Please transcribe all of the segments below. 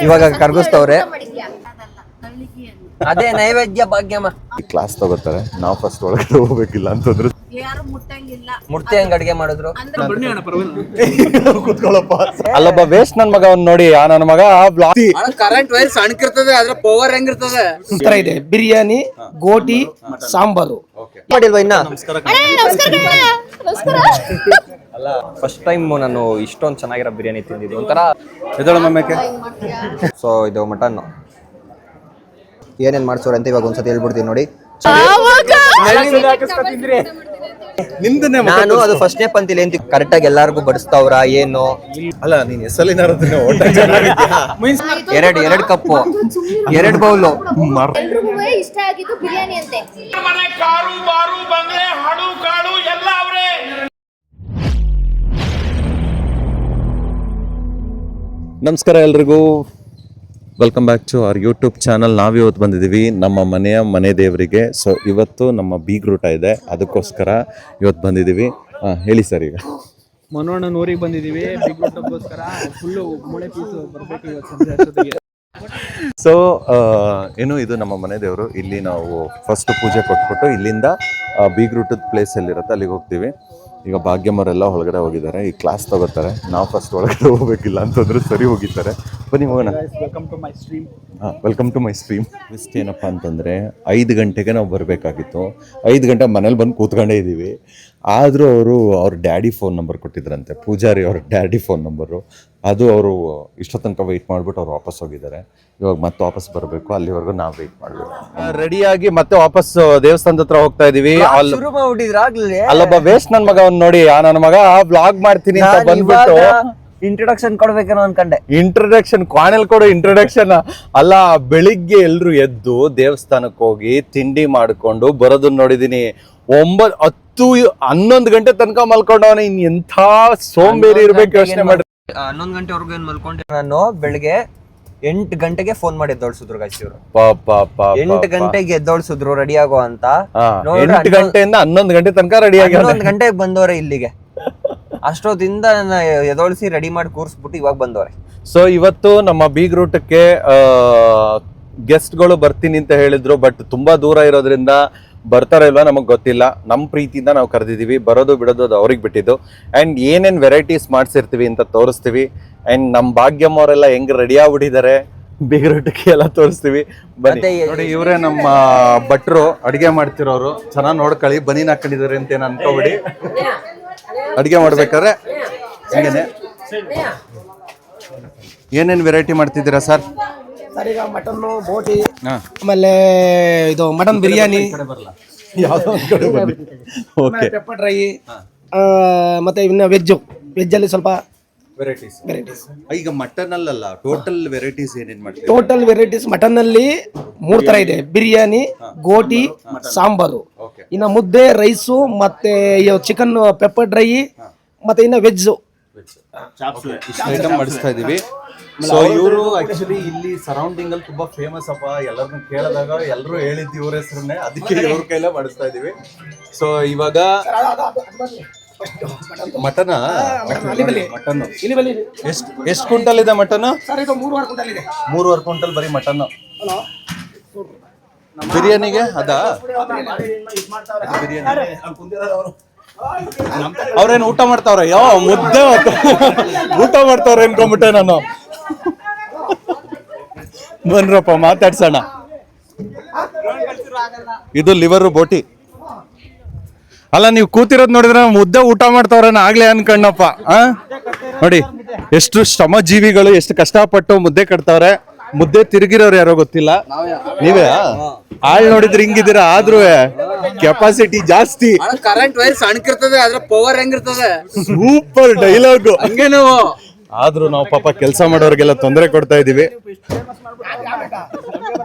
ಇವಾಗ ಕರ್ಗಿಸ್ತವ್ರೆ. ಅದೇ ನೈವೇದ್ಯ ಭಾಗ್ಯಮ್ಮ. ಕ್ಲಾಸ್ ತಗೋತಾರೆ, ನಾವು ಫಸ್ಟ್ ಒಳಗಡೆ ಹೋಗ್ಬೇಕಿಲ್ಲ ಅಂತಂದ್ರು. ಮೂರ್ತಿ ಹೆಂಗ್ ಅಡ್ಗೆ ಮಾಡಿದ್ರು? ಅಲ್ಲೊಬ್ಬ ವೇಸ್ಟ್ ನನ್ ಮಗ ಅವ್ನು ನೋಡಿ, ಆ ನನ್ನ ಮಗ ಕರೆಂಟ್ ವೈರ್ ಸಣ್ಣಕಿರ್ತದೆ, ಅದ್ರ ಪವರ್ ಹೆಂಗಿರ್ತದೆ ಇದೆ. ಬಿರಿಯಾನಿ, ಗೋಟಿ, ಸಾಂಬಾರು ಮಾಡಿಲ್ವಾ ಇನ್ನ? ಅಲ್ಲ, ಫಸ್ಟ್ ಟೈಮ್ ನಾನು ಇಷ್ಟೊಂದು ಚೆನ್ನಾಗಿರೋ ಬಿರಿಯಾನಿ ತಿಂದಿದ್ದು. ಒಂಥರ ಸೊ ಇದು ಮಟನ್ ಏನೇನ್ ಮಾಡ್ಸೋರು ಅಂತ ಇವಾಗ ಒಂದ್ಸತಿ ಹೇಳ್ಬಿಡ್ತೀನಿ ನೋಡಿ. ನಾನು ಅದು ಫಸ್ಟ್ನೇ ಪಂತಿಲಿ ಏನ್ ಕರೆಕ್ಟ್ ಆಗಿ ಎಲ್ಲಾರ್ಗು ಬಡಿಸ್ತಾವ್ರ ಏನು? ಅಲ್ಲ, ನೀನ್ ಹೆಸಲಿನ ಎರಡು ಕಪ್ಪು, 2 ಬೌಲು. ಇಷ್ಟ ಆಗಿದ್ದು ಬಿರಿಯಾನಿ ಅಂತೆ. ನಮಸ್ಕಾರ ಎಲ್ರಿಗೂ, welcome back to our YouTube channel. ನಾವಿವತ್ತು ಬಂದಿದ್ದೀವಿ ನಮ್ಮ ಮನೆ ದೇವರಿಗೆ. ಸೊ ಇವತ್ತು ನಮ್ಮ ಬೀಗ್ರೂಟ ಇದೆ, ಅದಕ್ಕೋಸ್ಕರ ಇವತ್ತು ಬಂದಿದ್ದೀವಿ. ಹೇಳಿ ಸರ್. ಈಗ ಮನೋಣ್ಣ ಊರಿಗೆ ಬಂದಿದ್ದೀವಿ ಬೀಗ್ರೂಟಕ್ಕೋಸ್ಕರ. ಫುಲ್ಲು ಮೂಳೆ ಪೀಸು ಬರಬೇಕು ಇವತ್ತು ಸಂಜೆ ಅಷ್ಟೊತ್ತಿಗೆ. ಸೊ ಏನು, ಇದು ನಮ್ಮ ಮನೆ ದೇವರು. ಇಲ್ಲಿ ನಾವು ಫಸ್ಟ್ ಪೂಜೆ ಕೊಟ್ಬಿಟ್ಟು ಇಲ್ಲಿಂದ ಬೀಗ್ರೂಟದ ಪ್ಲೇಸ್ ಎಲ್ಲಿರುತ್ತೆ ಅಲ್ಲಿಗೆ ಹೋಗ್ತೀವಿ. ಈಗ ಭಾಗ್ಯಮ್ಮರೆಲ್ಲ ಒಳಗಡೆ ಹೋಗಿದ್ದಾರೆ, ಈ ಕ್ಲಾಸ್ ತಗೋತಾರೆ. ನಾವು ಫಸ್ಟ್ ಒಳಗಡೆ ಹೋಗ್ಬೇಕಿಲ್ಲ ಅಂತಂದ್ರೆ ಸರಿ ಹೋಗಿದ್ದಾರೆ. ಬನ್ನಿ ಹೋಗೋಣ. Welcome to my stream. ಇಷ್ಟ ಏನಪ್ಪ ಅಂತಂದರೆ 5 ಗಂಟೆಗೆ ನಾವು ಬರಬೇಕಾಗಿತ್ತು. 5 ಗಂಟೆ ಮನೇಲಿ ಬಂದು ಕೂತ್ಕೊಂಡೇ ಇದ್ದೀವಿ. ಆದರೂ ಅವ್ರ ಡ್ಯಾಡಿ ಫೋನ್ ನಂಬರ್ ಕೊಟ್ಟಿದ್ರಂತೆ, ಪೂಜಾರಿ ಅವ್ರ ಡ್ಯಾಡಿ ಫೋನ್ ನಂಬರು. ಅದು ಅವರು ಇಷ್ಟೋ ತನಕ ವೆಯ್ಟ್ ಮಾಡಿಬಿಟ್ಟು ಅವ್ರು ವಾಪಸ್ ಹೋಗಿದ್ದಾರೆ. ಇವಾಗ ಮತ್ತೆ ವಾಪಸ್ ಬರಬೇಕು, ಅಲ್ಲಿವರೆಗೂ ನಾವು ವೆಯ್ಟ್ ಮಾಡಬೇಕು. ರೆಡಿಯಾಗಿ ಮತ್ತೆ ವಾಪಸ್ ದೇವಸ್ಥಾನದ ಹತ್ರ ಹೋಗ್ತಾ ಇದೀವಿ. ಅಲ್ಲೊಬ್ಬ ವೇಸ್ಟ್ ನನ್ ಮಗ ಅವ್ನು ನೋಡಿ, ಆ ನನ್ನ ಮಗ ಬ್ಲಾಗ್ ಮಾಡ್ತೀನಿ ಅಂತ ಬಂದ್ಬಿಟ್ಟು ಇಂಟ್ರೊಡಕ್ಷನ್ ಕೊಡ್ಬೇಕೇನೋ ಅನ್ಕಂಡೆ. ಇಂಟ್ರೊಡಕ್ಷನ್ ಕ್ವಾನೆಲ್ ಕೊಡೋ ಇಂಟ್ರೊಡಕ್ಷನ್ ಅಲ್ಲ. ಬೆಳಿಗ್ಗೆ ಎಲ್ರು ಎದ್ದು ದೇವಸ್ಥಾನಕ್ಕೆ ಹೋಗಿ ತಿಂಡಿ ಮಾಡ್ಕೊಂಡು ಬರೋದನ್ನ ನೋಡಿದೀನಿ. 9, 10, 11 ಗಂಟೆ ತನಕ ಮಲ್ಕೊಂಡವನ. ಇನ್ ಎಂಥ ಸೋಂಬೇರಿ ಇರ್ಬೇಕು ಯೋಚನೆ ಮಾಡಿ. 11 ಗಂಟೆವರೆಗೂ ಏನ್ ಮಲ್ಕೊಂಡೆ ನಾನು. ಬೆಳಿಗ್ಗೆ 8 ಗಂಟೆಗೆ ಫೋನ್ ಮಾಡಿ ಎದ್ದೋಳ್ಸಿದ್ರು ಗಾಯ್ಸ್ ಇವ್ರು. 8 ಗಂಟೆಗೆ ಎದ್ದೋಳ್ಸಿದ್ರು ರೆಡಿ ಆಗೋ ಅಂತ. 8 ಗಂಟೆಯಿಂದ 11 ಗಂಟೆ ತನಕ ರೆಡಿ ಆಗಿ 11 ಗಂಟೆಗೆ ಬಂದವ್ರೆ ಇಲ್ಲಿಗೆ. ಅಷ್ಟೊತ್ತಿಂದ ಎದೋಳ್ಸಿ ರೆಡಿ ಮಾಡಿ ಕೂರ್ಸ್ಬಿಟ್ಟು ಇವಾಗ ಬಂದವ್ರೆ. ಸೊ ಇವತ್ತು ನಮ್ಮ ಬೀಗ್ರೂಟಕ್ಕೆ ಗೆಸ್ಟ್ಗಳು ಬರ್ತೀನಿ ಅಂತ ಹೇಳಿದ್ರು. ಬಟ್ ತುಂಬಾ ದೂರ ಇರೋದ್ರಿಂದ ಬರ್ತಾರ ಇಲ್ವಾ ನಮಗ್ ಗೊತ್ತಿಲ್ಲ. ನಮ್ಮ ಪ್ರೀತಿಯಿಂದ ನಾವು ಕರೆದಿದ್ದೀವಿ. ಬರೋದು ಬಿಡೋದು ಅದು ಅವ್ರಿಗೆ ಬಿಟ್ಟಿದ್ದು. ಅಂಡ್ ಏನೇನ್ ವೆರೈಟೀಸ್ ಮಾಡ್ಸಿರ್ತೀವಿ ಅಂತ ತೋರಿಸ್ತೀವಿ. ಅಂಡ್ ನಮ್ಮ ಭಾಗ್ಯಮ್ಮ ಅವರೆಲ್ಲ ಹೆಂಗ್ ರೆಡಿ ಆಗ್ಬಿಟ್ಟಿದ್ದಾರೆ ಬೀಗ್ರೂಟಕ್ಕೆ ಎಲ್ಲ ತೋರಿಸ್ತೀವಿ. ಬನ್ನಿ ನೋಡಿ, ಇವರೇ ನಮ್ಮ ಭಟ್ರು, ಅಡಿಗೆ ಮಾಡ್ತಿರೋರು. ಚೆನ್ನಾಗಿ ನೋಡ್ಕೊಳ್ಳಿ. ಬನೀನ್ ಹಾಕೊಂಡಿದ್ದಾರೆ ಅಂತ ಏನು ಅನ್ಕೋಬೇಡಿ. ಅಡಿಗೆ ಮಾಡ್ಬೇಕಾದ್ರೆ ಹಂಗೇನೆ. ಏನೇನ್ ವೆರೈಟಿ ಮಾಡ್ತಿದ್ದೀರಾ ಸರ್? ಸರ್ ಈಗ ಮಟನ್ನು, ಬೋಟಿ, ಆಮೇಲೆ ಇದು ಮಟನ್ ಬಿರಿಯಾನಿ, ಪೆಪ್ಪರ್ ಡ್ರೈ, ಮತ್ತೆ ಇನ್ನು ವೆಜ್ಜಲ್ಲಿ ಸ್ವಲ್ಪ ವೆರೈಟೀಸ್. ಈಗ ಮಟನ್ ಅಲ್ಲ, ಟೋಟಲ್ ವೆರೈಟೀಸ್ ಏನೇನ್ ಮಾಡ್ತೀವಿ? ಟೋಟಲ್ ವೆರೈಟೀಸ್ ಮಟನ್ ಅಲ್ಲಿ 3 ತರ ಇದೆ. ಬಿರಿಯಾನಿ, ಗೋಟಿ, ಸಾಂಬಾರು. ಇನ್ನು ಮುದ್ದೆ, ರೈಸು, ಮತ್ತೆ ಚಿಕನ್ ಪೆಪ್ಪರ್ ಡ್ರೈ, ಮತ್ತೆ ಇನ್ನು ವೆಜ್ ಐಟಮ್ ಮಾಡಿಸ್ತಾ ಇದೀವಿ. ಸೊ ಇವರು ಆಕ್ಚುಲಿ ಇಲ್ಲಿ ಸರೌಂಡಿಂಗ್ ಅಲ್ಲಿ ತುಂಬಾ ಫೇಮಸ್ ಅಪ್ಪ. ಎಲ್ಲರನ್ನು ಕೇಳಿದಾಗ ಎಲ್ಲರೂ ಹೇಳಿದ್ದು ಇವ್ರ ಹೆಸರನ್ನೇ, ಅದಕ್ಕೆ ಇವ್ರ ಕೈಲೇ ಮಾಡಿಸ್ತಾ ಇದೀವಿ. ಸೊ ಇವಾಗ ಮಟನ್ ಎಷ್ಟು ಕ್ವಿಂಟಲ್ ಇದೆ ಮಟನ್? 3.5 ಕ್ವಿಂಟಲ್ ಬರೀ ಮಟನ್. ಬಿರಿಯಾನಿಗೆ ಅದಾ? ಬಿರಿಯಾನಿ ಅವ್ರೇನು ಊಟ ಮಾಡ್ತಾವ್ರ? ಮುದ್ದೆ ಊಟ ಮಾಡ್ತಾವ್ರ ಅನ್ಕೊಂಬಿಟ್ಟೆ ನಾನು. ಬನ್ರಪ್ಪ ಮಾತಾಡ್ಸೋಣ. ಇದು ಲಿವರ್ ಬೋಟಿ ಅಲ್ಲ, ನೀವು ಕೂತಿರೋದ್ ನೋಡಿದ್ರೆ ಮುದ್ದೆ ಊಟ ಮಾಡ್ತಾವ್ರೇನ ಆಗ್ಲೇ ಅನ್ಕಣ್ಣಪ್ಪ. ನೋಡಿ ಎಷ್ಟು ಶ್ರಮ ಜೀವಿಗಳು, ಎಷ್ಟು ಕಷ್ಟಪಟ್ಟು ಮುದ್ದೆ ಕಟ್ತಾವ್ರೆ. ಮುದ್ದೆ ತಿರುಗಿರೋರು ಯಾರೋ ಗೊತ್ತಿಲ್ಲ. ನೀವೇ ಆಳ್ ನೋಡಿದ್ರೆ ಹಿಂಗಿದ್ದೀರಾ, ಆದ್ರೂ ಕೆಪಾಸಿಟಿ ಜಾಸ್ತಿ. ಕರೆಂಟ್ ವೈರ್ ಸಣ್ಣಕಿರ್ತದೆ, ಅದ್ರ ಪವರ್ ಹೆಂಗಿರ್ತದೆ. Super dialogue. ಹಂಗೆ ನಾವು ಆದ್ರೂ ನಾವು ಪಾಪ ಕೆಲಸ ಮಾಡೋರ್ಗೆಲ್ಲ ತೊಂದರೆ ಕೊಡ್ತಾ ಇದೀವಿ.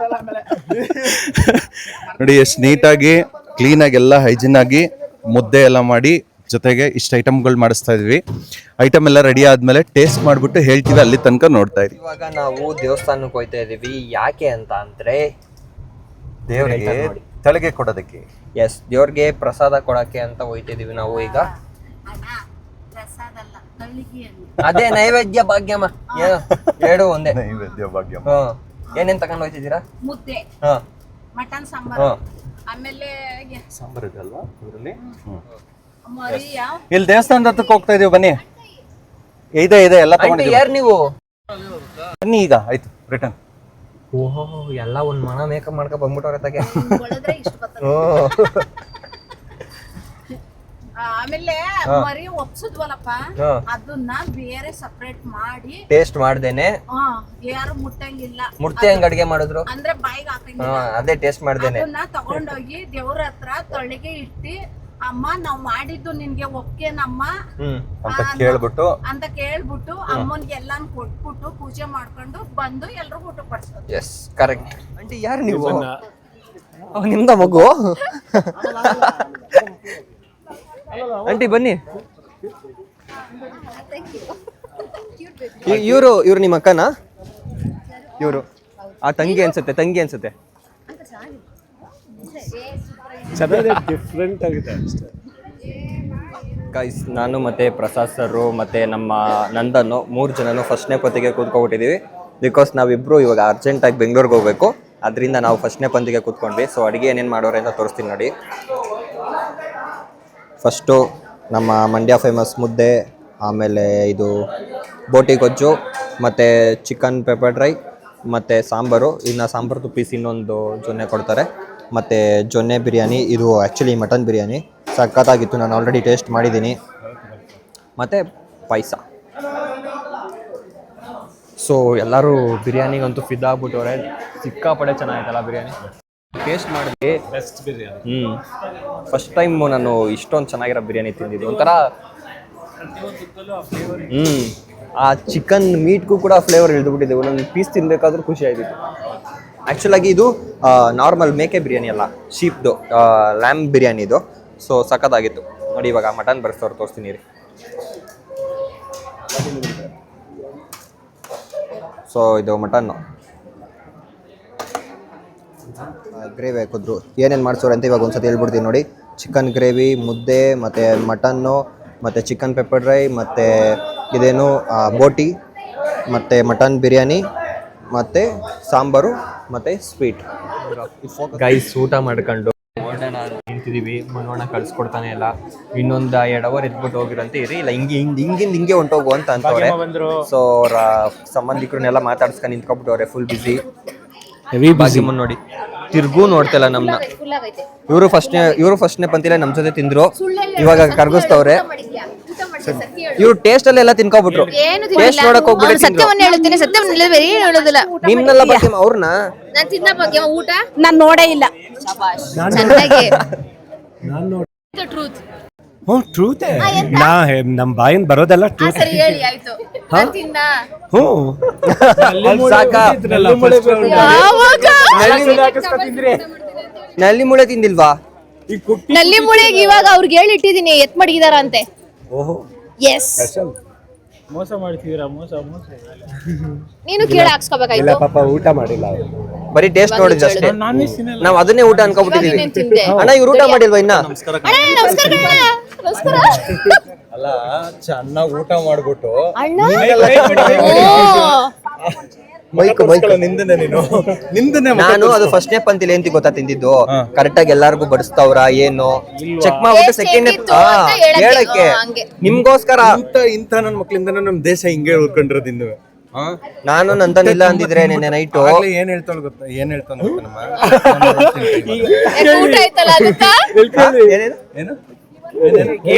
ನೋಡಿ ಎಷ್ಟು ನೀಟಾಗಿ ಕ್ಲೀನಾಗಿ ಎಲ್ಲ ಹೈಜಿನ್ ಆಗಿ ಮುದ್ದೆ ಎಲ್ಲ ಮಾಡಿ, ಜೊತೆಗೆ ಇಷ್ಟು ಐಟಮ್ಗಳು ಮಾಡಿಸ್ತಾ ಇದೀವಿ. ಐಟಮ್ ಎಲ್ಲ ರೆಡಿ ಆದ್ಮೇಲೆ ಟೇಸ್ಟ್ ಮಾಡ್ಬಿಟ್ಟು ಹೇಳ್ತೀವಿ. ಅಲ್ಲಿ ತನಕ ನೋಡ್ತಾ ಇದೀವಿ. ಇವಾಗ ನಾವು ದೇವಸ್ಥಾನಕ್ಕೆ ಹೋಗ್ತಾ ಇದೀವಿ. ಯಾಕೆ ಅಂತ ಅಂದ್ರೆ ದೇವರಿಗೆ ತಲೆಗೆ ಕೊಡೋದಕ್ಕೆ. ಎಸ್, ದೇವ್ರಿಗೆ ಪ್ರಸಾದ ಕೊಡಕ್ಕೆ ಅಂತ ಹೋಗ್ತಾ ಇದೀವಿ ನಾವು. ಈಗ ಅದೇ ನೈವೇದ್ಯ ಭಾಗ್ಯಮ್ಮ ಎರಡು ಒಂದೇ. ನೈವೇದ್ಯ ಭಾಗ್ಯಮ್ಮ. ಏನೇನ್ ತಗೊಂಡ್ ಹೋಗ್ತಿದ್ದೀರಾ? ಮುದ್ದೆ, ಹಾ ಮಟನ್ ಸಾಂಬಾರು, ಆಮೇಲೆ ಸಾಂಬಾರ್ ಇದೆ ಅಲ್ವಾ ಇದರಲ್ಲಿ? ಮರಿಯ ಇಲ್ಲಿ ದೇವಸ್ಥಾನದ ಹತ್ರಕ್ಕೆ ಹೋಗ್ತಾ ಇದೀವಿ, ಬನ್ನಿ. ಇದೆ ಎಲ್ಲ ತಗೊಂಡಿದ್ದೀವಿ. ಯಾರು ನೀವು? ಬನ್ನಿ ಈಗ, ಆಯ್ತು ರಿಟರ್ನ್. ಓಹೋ ಎಲ್ಲ ಒಂದ್ ಮನ ಮೇಕಪ್ ಮಾಡ್ಕೊ ಬಂದ್ಬಿಟ್ಟವ್ರೆ ತಗೆ. ಒಳದ್ರೆ ಇಷ್ಟ ಬರ್ತದೆ. ಆಮೇಲೆ ಮರಿ ಒಪ್ಸಿದ್ವಲ್ಲಪ್ಪ, ಅದನ್ನ ಬೇರೆ ಸಪರೇಟ್ ಮಾಡಿ ಟೇಸ್ಟ್ ಮಾಡ್ದೇನೆ ಯಾರು ಮುಟ್ಟಂಗಿಲ್ಲ. ಮುರ್ತಿ ಹೆಂಗ್ ಅಡ್ಗೆ ಮಾಡಿದ್ರು ಅಂದ್ರೆ ಬಾಯಿಗೆ ಹಾಕಂಗಿಲ್ಲ. ಅದೇ ಟೇಸ್ಟ್ ಮಾಡ್ದೇನೆ. ಅದನ್ನ ತಗೊಂಡೋಗಿ ದೇವ್ರ ಹತ್ರ ತೊಳೆಗೆ ಇಟ್ಟಿ, ಅಮ್ಮ ನಾವ್ ಮಾಡಿದ್ದು ನಿನ್ಗೆ ಒಪ್ಕೇನಮ್ಮ ಅಂತ ಕೇಳ್ಬಿಟ್ಟು ಅಮ್ಮನ್ಗೆ ಎಲ್ಲಾನು ಕೊಟ್ಬಿಟ್ಟು ಪೂಜೆ ಮಾಡ್ಕೊಂಡು ಬಂದು ಎಲ್ರಿಗೂ ಊಟ ಪಡಿಸೋದು. Yes correct. ಆಂಟಿ ಯಾರು ನೀವು? ನಿಮ್ದ ಮಗು? ಆಂಟಿ ಬನ್ನಿ. ಇವ್ರು ನಿಮ್ಮ ಅಕ್ಕನಾ? ಇವರು ಆ ತಂಗಿ ಅನ್ಸುತ್ತೆ. ಗೈಸ್, ನಾನು ಮತ್ತೆ ಪ್ರಸಾದ್ ಸರ್ ಮತ್ತೆ ನಮ್ಮ ನಂದನ್ನು 3 ಜನನು ಫಸ್ಟ್ನೇ ಪಂತಿಗೆ ಕೂತ್ಕೊಬಿಟ್ಟಿದ್ದೀವಿ. ಬಿಕಾಸ್ ನಾವಿಬ್ರು ಇವಾಗ ಅರ್ಜೆಂಟಾಗಿ ಬೆಂಗಳೂರಿಗೆ ಹೋಗ್ಬೇಕು. ಅದರಿಂದ ನಾವು ಫಸ್ಟ್ನೇ ಪಂತಿಗೆ ಕೂತ್ಕೊಂಡ್ವಿ. ಸೊ ಅಡುಗೆ ಏನೇನು ಮಾಡೋರೆ ಅಂತ ತೋರಿಸ್ತೀನಿ ನೋಡಿ. ಫಸ್ಟು ನಮ್ಮ ಮಂಡ್ಯ ಫೇಮಸ್ ಮುದ್ದೆ, ಆಮೇಲೆ ಇದು ಬೋಟಿ ಗೊಜ್ಜು, ಮತ್ತು ಚಿಕನ್ ಪೆಪ್ಪರ್ ಡ್ರೈ, ಮತ್ತು ಸಾಂಬಾರು. ಇನ್ನು ಸಾಂಬಾರ್ದು ಪೀಸ್ ಇನ್ನೊಂದು ಜೊನ್ನೆ ಕೊಡ್ತಾರೆ, ಮತ್ತು ಜೊನ್ನೆ ಬಿರಿಯಾನಿ. ಇದು ಆ್ಯಕ್ಚುಲಿ ಮಟನ್ ಬಿರಿಯಾನಿ ಸಖತ್ತಾಗಿತ್ತು, ನಾನು ಆಲ್ರೆಡಿ ಟೇಸ್ಟ್ ಮಾಡಿದ್ದೀನಿ. ಮತ್ತು ಪಾಯಸ. ಸೊ ಎಲ್ಲರೂ ಬಿರಿಯಾನಿಗಂತೂ ಫಿದಾಗ್ಬಿಟ್ಟವ್ರೆ. ಸಿಕ್ಕಾಪಡೆ ಚೆನ್ನಾಗಿತ್ತಲ್ಲ ಬಿರಿಯಾನಿ. ಟೇಸ್ಟ್ ಮಾಡಿದ್ವಿ, ಬೆಸ್ಟ್ ಬಿರಿಯಾನಿ. ಫಸ್ಟ್ ಟೈಮ್ ನಾನು ಇಷ್ಟೊಂದು ಚೆನ್ನಾಗಿರೋ ಬಿರಿಯಾನಿ ತಿಂದಿದ್ದು. ಒಂಥರ ಆ ಚಿಕನ್ ಮೀಟ್ಗೂ ಕೂಡ ಫ್ಲೇವರ್ ಇಳಿದುಬಿಟ್ಟಿದೆ. ಒಂದೊಂದು ಪೀಸ್ ತಿನ್ಬೇಕಾದ್ರೂ ಖುಷಿ ಆಯ್ತಿತ್ತು. ಆ್ಯಕ್ಚುಲಾಗಿ ಇದು ನಾರ್ಮಲ್ ಮೇಕೆ ಬಿರಿಯಾನಿ ಅಲ್ಲ, ಶೀಪ್ದು ಲ್ಯಾಮ್ ಬಿರಿಯಾನಿ ಇದು. ಸೊ ಸಖತ್ತಾಗಿತ್ತು ನೋಡಿ. ಇವಾಗ ಮಟನ್ ಬರ್ಸೋರು ತೋರಿಸ್ತೀನಿ ರೀ. ಸೊ ಇದು ಮಟನ್ನು ಗ್ರೇವಿ ಹಾಕಿದ್ರು. ಏನೇನು ಮಾಡ್ಸೋರು ಅಂತ ಇವಾಗ ಒಂದ್ಸತಿ ಹೇಳ್ಬಿಡ್ತೀನಿ ನೋಡಿ. ಚಿಕನ್ ಗ್ರೇವಿ, ಮುದ್ದೆ, ಮತ್ತು ಮಟನ್ನು, ಮತ್ತು ಚಿಕನ್ ಪೆಪ್ಪರ್ ಡ್ರೈ, ಮತ್ತು ಇದೇನು ಬೋಟಿ, ಮತ್ತು ಮಟನ್ ಬಿರಿಯಾನಿ, ಮತ್ತು ಸಾಂಬಾರು, ಮತ್ತು ಸ್ವೀಟ್. ಗೈಸ್ ಊಟ ಮಾಡ್ಕೊಂಡು ನಿಂತಿದ್ದೀವಿ. ಮನೋಣ ಕಳ್ಸ್ಕೊಡ್ತಾನೆ ಇಲ್ಲ. ಇನ್ನೊಂದು 2 ಅವರ್ ಎದ್ಬಿಟ್ಟು ಹೋಗಿರಂತೆ ಇರಿ, ಇಲ್ಲ ಹಿಂಗೆ ಹೊಂಟೋಗು ಅಂತ ಅಂತವ್ರೆ. ಸೊ ಅವರ ಸಂಬಂಧಿಕರನ್ನೆಲ್ಲ ಮಾತಾಡ್ಸ್ಕೊಂಡು ನಿಂತ್ಕೊಬಿಟ್ಟವ್ರೆ, ಫುಲ್ ಬಿಸಿ. ಭಾಗ್ಯಮ್ಮನ್ ನೋಡಿ ತಿರ್ಗೂ ನೋಡ್ತಿಲ್ಲ ನಮ್ಮನ್ನ. ಇವರು ಫಸ್ಟ್ನೇ ಪಂತಿಲೆ ನಮ್ಮ ಜೊತೆ ತಿಂದ್ರು, ಇವಾಗ ಕರ್ಗಿಸ್ತವ್ರೆ. ಇವ್ರು ಟೇಸ್ಟ್ ಅಲ್ಲೆಲ್ಲ ತಿನ್ಕೊಬಿಟ್ರು. ಟೇಸ್ಟ್ ನೋಡಕ್ ಹೋಗ್ಬಿಟ್ಟು ಸತ್ಯವನ್ನ ಹೇಳ್ತೀನಿ, ಸತ್ಯವನ್ನ ಹೇಳೋದಿಲ್ಲ. ನಿಮ್ನೆಲ್ಲ ಭಾಗ್ಯಮ್ಮ ಅವ್ರನ್ನ ನಾನು ತಿನ್ನ ಭಾಗ್ಯಮ್ಮ ಊಟ ನಾನ್ ನೋಡೇ ಇಲ್ಲ. ಚೆನ್ನಾಗಿ ಟ್ರೂತ್ ನಮ್ ಬಾಯಿನ್ ಬರೋದೆಲ್ಲ ಟ್ರೂತ್. ಸರಿ ಹೇಳಿ ಆಯ್ತು. ನಾನ್ ತಿನ್ನ ನಲ್ಲಿ ಮುಳೆ ತಿಂದಿಲ್ವಾ? ನಲ್ಲಿ ಮುಳೆಗೆ ಇವಾಗ ಅವ್ರಿಗೆ ಹೇಳಿ ಇಟ್ಟಿದೀನಿ, ಎತ್ ಮಡಗಿದಾರ ಅಂತೆ. ಎಸ್ ಮೋಸ ಮಾಡ್ತೀರಾ? ಮೋಸ ನೀನು ಕೇಳ ಹಾಕ್ಸ್ಕೋಬೇಕಾಯ್ತು. ಪಾಪ ಊಟ ಮಾಡಿಲ್ಲ ಅವ್ರು. ಬರೀ ಟೇಸ್ಟ್ ನೋಡಿದ್ವಿ ಅಷ್ಟೇ. ನಾವ್ ಅದನ್ನೇ ಊಟ ಅನ್ಕೊಬಿಟ್ಟಿದೀವಿ. ಅಣ್ಣ ಇವ್ರು ಊಟ ಮಾಡಿಲ್ವಾ ಇನ್ನ? ನಮಸ್ಕಾರ. ಅಲ್ಲ, ಚೆನ್ನಾಗಿ ಊಟ ಮಾಡ್ಬಿಟ್ಟು ನಾನು ಅದು ಫಸ್ಟ್ನೇ ಪಂತಿಲಿ ಏಂತಿ ಗೊತ್ತಾ ತಿಂದಿದ್ದು. ಕರೆಕ್ಟ್ ಆಗಿ ಎಲ್ಲಾರ್ಗು ಬಡಿಸ್ತಾವ್ರ ಏನು ಚೆಕ್ ಮಾಡ್ಬಿಟ್ಟು ಸೆಕೆಂಡ್ ಹೇಳಕ್ಕೆ ನಿಮ್ಗೋಸ್ಕರ ಇಂಥ ನನ್ನ ಮಕ್ಳಿಂದ ನಮ್ ದೇಶ ಹಿಂಗೆ ಉಳ್ಕೊಂಡಿರೋದು ಇನ್ನು. ನಾನು ನಂತನಿಲ್ಲ ಅಂದಿದ್ರೆ ನೆನ್ನೆ ನೈಟು ಏನ್ ಹೇಳ್ತಾಳ ಗೊತ್ತಾ? ಏನ್ ಹೇಳ್ತಾನ ಊಟ ಆಯ್ತಲ್ಲ ಅದಕ್ಕ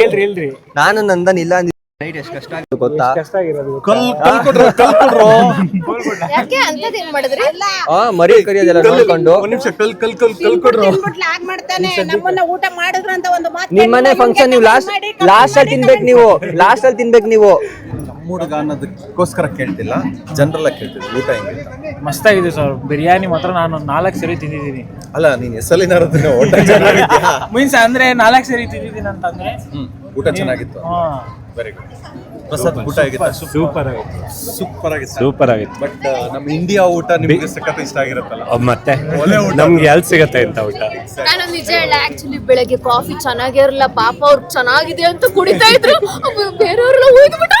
ಏನು ಹೇಳ್ರಿ ನಾನು ನಂದನ್ ಇಲ್ಲ ಅಂದಿದ್ರೆ ನೈಟ್ ಎಷ್ಟು ಕಷ್ಟ ಆಗಿತ್ತು ಗೊತ್ತಾ? ಯಾಕೆ ಅಂತದ್ ಏನ್ ಮಾಡಿದ್ರಿ? ಮರಿ ಕರಿಯೋದೆಲ್ಲ ನೋಡ್ಕೊಂಡು ಊಟ ಮಾಡಿದ್ರು ಅಂತ ಒಂದು ಮಾತು. ನಿಮ್ಮನೆ ಫಂಕ್ಷನ್ ನೀವು ಲಾಸ್ಟ್ ಅಲ್ಲಿ ತಿನ್ಬೇಕು. ನೀವು ಹುಡುಗ ಅನ್ನೋದಕ್ಕೋಸ್ಕರ ಕೇಳ್ತಿಲ್ಲ, ಜನರಲ್ ಆಗಿ ಕೇಳ್ತಿದ್ದೆ ಊಟ ಹೆಂಗೆ. ಮಸ್ತಾಗಿದೆ ಸರ್ ಬಿರಿಯಾನಿ ಮಾತ್ರ. ನಾನು 4 ಸರಿ ತಿಂದಿದ್ದೀನಿ. ಅಲ್ಲ, ನೀನ್ ಎಸಲಿನಾರ ಮೀನ್ಸ್ ಅಂದ್ರೆ 4 ಸರಿ ತಿಂದಿದ್ದೀನಿ ಅಂತಂದ್ರೆ ಊಟ ಚೆನ್ನಾಗಿತ್ತು. Very good. ಪ್ರಸಾದ್ ಊಟ ಆಗಿತ್ತು ಸೂಪರ್ ಆಗಿತ್ತು ಸೂಪರ್ ಆಗಿತ್ತು ಸೂಪರ್ ಆಗಿತ್ತು ಬಟ್ ನಮ್ಮ ಇಂಡಿಯಾ ಊಟ ನಿಮಗೆ ಸಖತ್ ಇಷ್ಟ ಆಗಿರುತ್ತಲ್ಲ ಮತ್ತೆ ನಮ್ಗೆ ಎಲ್ಲಿ ಸಿಗತ್ತೆ ಇಂಥ ಊಟ ನಾನು ನಿಜ ಹೇಳ ಆಕ್ಚುಲಿ ಬೆಳಗ್ಗೆ ಕಾಫಿ ಚೆನ್ನಾಗಿರಲ್ಲ ಪಾಪ ಅವ್ರು ಚೆನ್ನಾಗಿದೆ ಅಂತ ಕುಡಿತಾ ಇದ್ರು ಬೇರೆಯವ್ರೆಲ್ಲ ಹೋಯ್ದ್ಬಿಟ್ಟ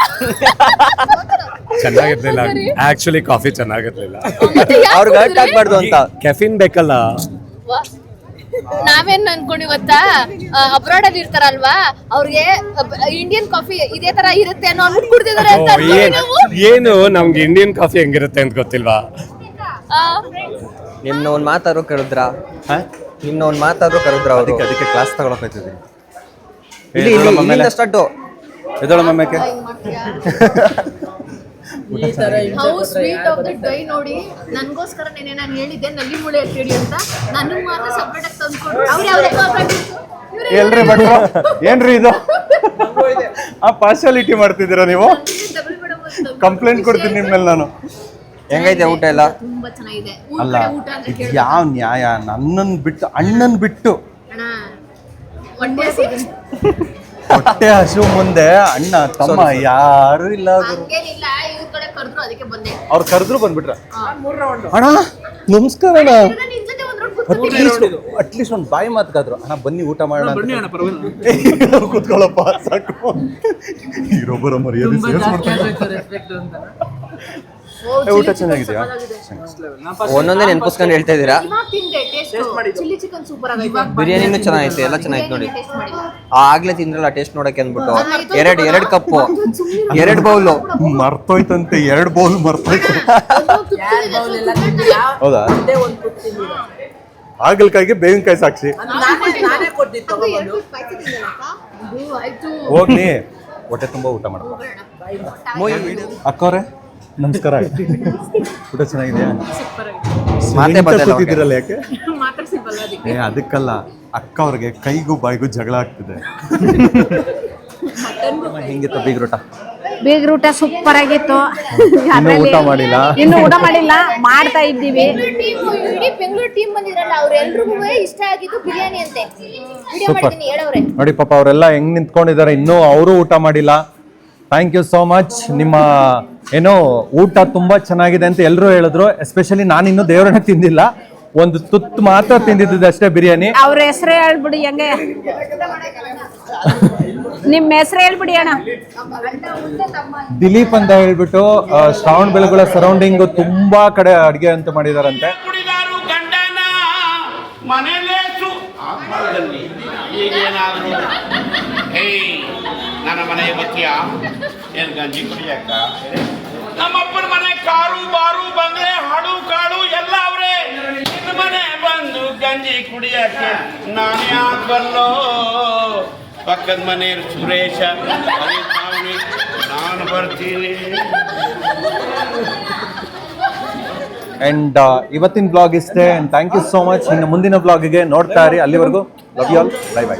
ಚೆನ್ನಾಗಿರ್ಲಿಲ್ಲ ಆಕ್ಚುಲಿ ಕಾಫಿ ಚೆನ್ನಾಗಿರ್ಲಿಲ್ಲ ಅವ್ರಿಗೆ ಹರ್ಟ್ ಆಗ್ಬಾರ್ದು ಅಂತ ಕೆಫಿನ್ ಬೇಕಲ್ಲ ನಾವೇನ್ ಅನ್ಕೊಂಡಿ ಗೊತ್ತಾ ಅಬ್ರಾಡ್ ಅಲ್ಲಿ ಇರ್ತಾರಲ್ವಾ ಅವ್ರಿಗೆ ಇಂಡಿಯನ್ ಕಾಫಿ ಇದೇ ತರ ಇರುತ್ತೆ ಅನ್ನೋ ಅನ್ಬಿಟ್ಟು ಕುಡ್ದಿದ್ದಾರೆ ಅಂತ ಅನ್ಕೊಂಡ್ವಿ ನಾವು. ಏನು ನಮ್ಗೆ ಇಂಡಿಯನ್ ಕಾಫಿ ಹೆಂಗಿರುತ್ತೆ ಅಂತ ಗೊತ್ತಿಲ್ವಾ ಆ, ನಿಮ್ನ ಒಂದ್ ಮಾತಾದ್ರು ಕರೆದ್ರ ನಿಮ್ನ ಒಂದ್ ಮಾತಾದ್ರು ಕರೆದ್ರ ಅವರು ಅದಕ್ಕೆ ಕ್ಲಾಸ್ ತಗೊಳಕ್ ಹೋಗ್ತಿದ್ದೀನಿ ಇಲ್ಲಿಂದ ಸ್ಟಾರ್ಟು ಎದಳ ಮಮ್ಮೆಕೆ ಹೌ ಸ್ವೀಟ್ ಆಫ್ ದ ಡೈ ನೋಡಿ ನನ್ಗೋಸ್ಕರ ನೆನೆ ನಾನು ಹೇಳಿದ್ದೆ ನಲ್ಲಿ ಮುಳೆ ಅಂತೇಳಿ ಅಂತ ನನಗ್ ಮಾತ್ರ ಸಪ್ರೇಟ್ ಆಗಿ ತಂದ್ಕೊಡ್ರು ಎಲ್ರಿ ಭಟ್ರು ಏನ್ರಿ ಇದು ಆ ಪಾರ್ಶಾಲಿಟಿ ಮಾಡ್ತಿದ್ದೀರಾ ನೀವು ಕಂಪ್ಲೇಂಟ್ ಕೊಡ್ತೀನಿ ನಿಮ್ಮ ಮೇಲೆ ನಾನು ಹೆಂಗೈತೆ ಊಟ ಎಲ್ಲ ತುಂಬಾ ಚೆನ್ನಾಗಿದೆ ಅಲ್ಲ ಊಟ ಅಂತ ಇದು ಯಾವ ನ್ಯಾಯ ನನ್ನನ್ ಬಿಟ್ಟು ಅಣ್ಣನ್ ಬಿಟ್ಟು ಅಣ್ಣ ಹೊಟ್ಟೆ ಹಸಿವು. ಹೊಟ್ಟೆ ಹಸು ಮುಂದೆ ಅಣ್ಣ ತಮ್ಮ ಯಾರು ಇಲ್ಲ ಹಂಗೇನಿಲ್ಲ ಇವ್ರ ಕಡೆ ಕರೆದ್ರು ಅದಕ್ಕೆ ಬಂದೆ ಅವ್ರು ಕರೆದ್ರು ಬಂದ್ಬಿಟ್ರ ಅಣ್ಣ ನಮಸ್ಕಾರ ಅಣ್ಣ ನಿನ್ ಜೊತೆ ಒಂದ್ ರೌಂಡ್ ಅಟ್ಲೀಸ್ಟ್ ಒಂದು ಬಾಯಿ ಮಾತ್ಕಾದ್ರು ಅಣ್ಣ ಬನ್ನಿ ಊಟ ಮಾಡೋಣ ಕೂತ್ಕೊಳ್ಳಪ್ಪ ಸಾಕು ಇರೊಬ್ಬರ ಮರ್ಯಾದೆ ಊಟ ಚೆನ್ನಾಗಿದೆಯಾ ಒಂದೊಂದೇ ನೆನ್ಪಿಸ್ಕೊಂಡು ಹೇಳ್ತಾ ಇದ್ದೀರಾ ತಿಂದೆ ಟೇಸ್ಟ್ ಚಿಲ್ಲಿ ಚಿಕನ್ ಸೂಪರ್ ಆಗೈತೆ ಬಿರಿಯಾನಿನೂ ಚೆನ್ನಾಗೈತೆ ಎಲ್ಲ ಚೆನ್ನಾಗಿತ್ತು ನೋಡಿ ಟೇಸ್ಟ್ ಮಾಡಿಲ್ಲ ಆಗ್ಲೇ ತಿಂದ್ರಲ್ಲ ಟೇಸ್ಟ್ ನೋಡಕ್ಕೆ ಅಂದ್ಬಿಟ್ಟು ಎರಡು ಕಪ್ಪು 2 ಬೌಲು ಮರ್ತೋಯ್ತಂತೆ 2 ಬೌಲ್ ಮರ್ತೋಯ್ತು ಹೌದಾ ಹಾಗಲ್ಕಾಯಿಗೆ ಬೇವಿನಕಾಯಿ ಸಾಕ್ಷಿ ಹೋಗ್ಲಿ ಹೊಟ್ಟೆ ತುಂಬಾ ಊಟ ಮಾಡ ಅಕ್ಕವ್ರೆ ನಮಸ್ಕಾರ ಊಟ ಚೆನ್ನಾಗಿದೆಯಾ ಮಾತೇ ಬಂದಿಲ್ಲ ಅವ್ರಿಗೆ. ಕೂತಿದ್ದೀರಲ್ಲ ಯಾಕೆ ಅದಕ್ಕಲ್ಲ ಅಕ್ಕ ಅವ್ರಿಗೆ ಕೈಗೂ ಬಾಯಿಗೂ ಜಗಳ ಆಗ್ತಿದೆ ಹೆಂಗಿತ್ತು ಬೀಗ್ರೂಟ ಬೀಗ್ರೂಟ ಸೂಪರ್ ಆಗಿತ್ತು ಇನ್ನೂ ಊಟ ಮಾಡಿಲ್ಲ ಇನ್ನು ಊಟ ಮಾಡಿಲ್ಲ ಮಾಡ್ತಾ ಇದ್ದೀವಿ ಇಡೀ ಬೆಂಗಳೂರು ಟೀಮ್ ಬಂದಿರಲ್ಲ ಅವ್ರೆಲ್ರಿಗೂ ಇಷ್ಟ ಆಗಿದ್ದು ಬಿರಿಯಾನಿ ಅಂತೆ ವಿಡಿಯೋ ಸೂಪರ್ ಮಾಡಿದೀನಿ ಹೇಳವ್ರೆ ನೋಡಿ ಪಾಪ ಅವರೆಲ್ಲ ಹೆಂಗ್ ನಿಂತ್ಕೊಂಡಿದ್ದಾರೆ ಇನ್ನೂ ಅವರು ಊಟ ಮಾಡಿಲ್ಲ ಥ್ಯಾಂಕ್ ಯು ಸೋ ಮಚ್ ನಿಮ್ಮ ಏನೋ ಊಟ ತುಂಬಾ ಚೆನ್ನಾಗಿದೆ ಅಂತ ಎಲ್ಲರೂ ಹೇಳಿದ್ರು ಎಸ್ಪೆಷಲಿ ನಾನು ಇನ್ನೂ ದೇವರನ್ನ ತಿಂದಿಲ್ಲ ಒಂದು ತುತ್ತು ಮಾತ್ರ ತಿಂದಿದ್ದು ಅಷ್ಟೇ ಬಿರಿಯಾನಿ ಅವ್ರ ಹೆಸರು ಹೇಳ್ಬಿಡಿ ಹೆಂಗೆ ನಿಮ್ಮ ಹೆಸರು ಹೇಳ್ಬಿಡಿ ಅಣ್ಣ ದಿಲೀಪ್ ಅಂತ ಹೇಳ್ಬಿಟ್ಟು ಶ್ರಾವಣ ಬೆಳಗುಳ ಸರೌಂಡಿಂಗ್ ತುಂಬಾ ಕಡೆ ಅಡಿಗೆ ಅಂತ ಮಾಡಿದಾರಂತೆ ಕುಡಿದಾರು ಗಂಡನ ಮನೆಲೇಸು ಆತ್ಮದಲ್ಲಿ ಈಗೇನಾದ್ರು ಹೇ ನನ್ನ ಮನೆ ಬತ್ತಿಯ ಏನ್ ಗಂಜಿ ಕುಡಿಯಕ್ಕ ನಮ್ಮಪ್ಪನ ಮನೆ ಕಾರು ಬಾರು ಬಂಗ್ಲೆ ಹಾಡು ಕಾಡು ಎಲ್ಲ ಅವ್ರೆ ನಿನ್ನ ಮನೆ ಬಂದು ಗಂಜಿ ಕುಡಿಯಕ್ಕೆ ನಾನು ಯಾಕೆ ಬಲ್ಲೋ ಪಕ್ಕದ ಮನೆಯವ್ರು ಸುರೇಶ ನಾನು ಬರ್ತೀನಿ ಅಂಡ್ ಇವತ್ತಿನ ಬ್ಲಾಗ್ ಇಷ್ಟೇ and thank you so much ಇನ್ನು ಮುಂದಿನ ಬ್ಲಾಗಿಗೆ ನೋಡ್ತಾ ಇರಿ ಅಲ್ಲಿವರೆಗೂ love you all bye by